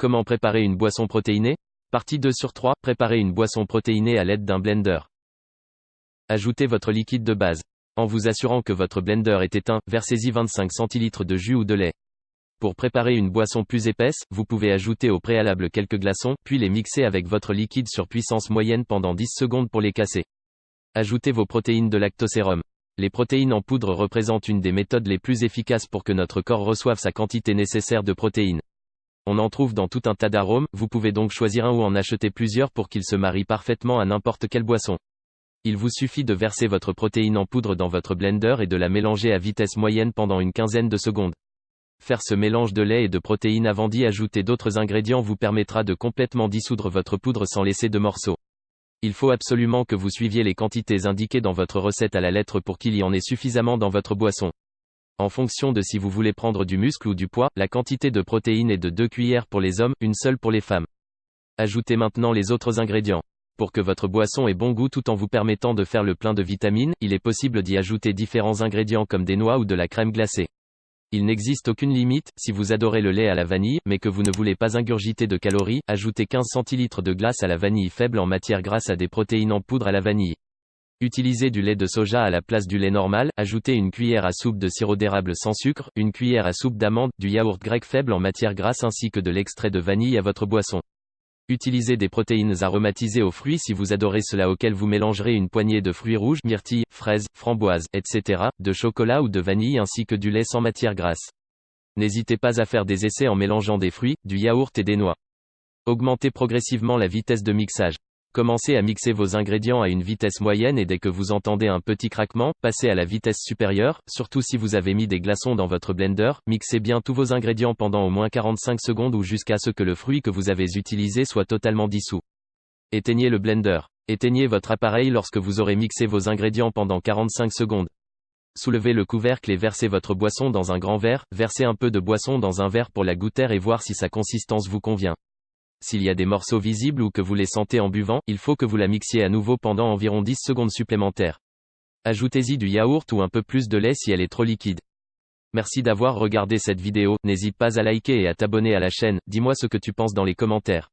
Comment préparer une boisson protéinée? Partie 2 sur 3. Préparez une boisson protéinée à l'aide d'un blender. Ajoutez votre liquide de base. En vous assurant que votre blender est éteint, versez-y 25 cl de jus ou de lait. Pour préparer une boisson plus épaisse, vous pouvez ajouter au préalable quelques glaçons, puis les mixer avec votre liquide sur puissance moyenne pendant 10 secondes pour les casser. Ajoutez vos protéines de lactosérum. Les protéines en poudre représentent une des méthodes les plus efficaces pour que notre corps reçoive sa quantité nécessaire de protéines. On en trouve dans tout un tas d'arômes, vous pouvez donc choisir un ou en acheter plusieurs pour qu'ils se marient parfaitement à n'importe quelle boisson. Il vous suffit de verser votre protéine en poudre dans votre blender et de la mélanger à vitesse moyenne pendant une quinzaine de secondes. Faire ce mélange de lait et de protéines avant d'y ajouter d'autres ingrédients vous permettra de complètement dissoudre votre poudre sans laisser de morceaux. Il faut absolument que vous suiviez les quantités indiquées dans votre recette à la lettre pour qu'il y en ait suffisamment dans votre boisson. En fonction de si vous voulez prendre du muscle ou du poids, la quantité de protéines est de 2 cuillères pour les hommes, une seule pour les femmes. Ajoutez maintenant les autres ingrédients. Pour que votre boisson ait bon goût tout en vous permettant de faire le plein de vitamines, il est possible d'y ajouter différents ingrédients comme des noix ou de la crème glacée. Il n'existe aucune limite, si vous adorez le lait à la vanille, mais que vous ne voulez pas ingurgiter de calories, ajoutez 15 cl de glace à la vanille faible en matière grasse à des protéines en poudre à la vanille. Utilisez du lait de soja à la place du lait normal, ajoutez une cuillère à soupe de sirop d'érable sans sucre, une cuillère à soupe d'amande, du yaourt grec faible en matière grasse ainsi que de l'extrait de vanille à votre boisson. Utilisez des protéines aromatisées aux fruits si vous adorez cela auquel vous mélangerez une poignée de fruits rouges, myrtilles, fraises, framboises, etc., de chocolat ou de vanille ainsi que du lait sans matière grasse. N'hésitez pas à faire des essais en mélangeant des fruits, du yaourt et des noix. Augmentez progressivement la vitesse de mixage. Commencez à mixer vos ingrédients à une vitesse moyenne et dès que vous entendez un petit craquement, passez à la vitesse supérieure, surtout si vous avez mis des glaçons dans votre blender, mixez bien tous vos ingrédients pendant au moins 45 secondes ou jusqu'à ce que le fruit que vous avez utilisé soit totalement dissous. Éteignez le blender. Éteignez votre appareil lorsque vous aurez mixé vos ingrédients pendant 45 secondes. Soulevez le couvercle et versez votre boisson dans un grand verre, versez un peu de boisson dans un verre pour la goûter et voir si sa consistance vous convient. S'il y a des morceaux visibles ou que vous les sentez en buvant, il faut que vous la mixiez à nouveau pendant environ 10 secondes supplémentaires. Ajoutez-y du yaourt ou un peu plus de lait si elle est trop liquide. Merci d'avoir regardé cette vidéo, n'hésite pas à liker et à t'abonner à la chaîne, dis-moi ce que tu penses dans les commentaires.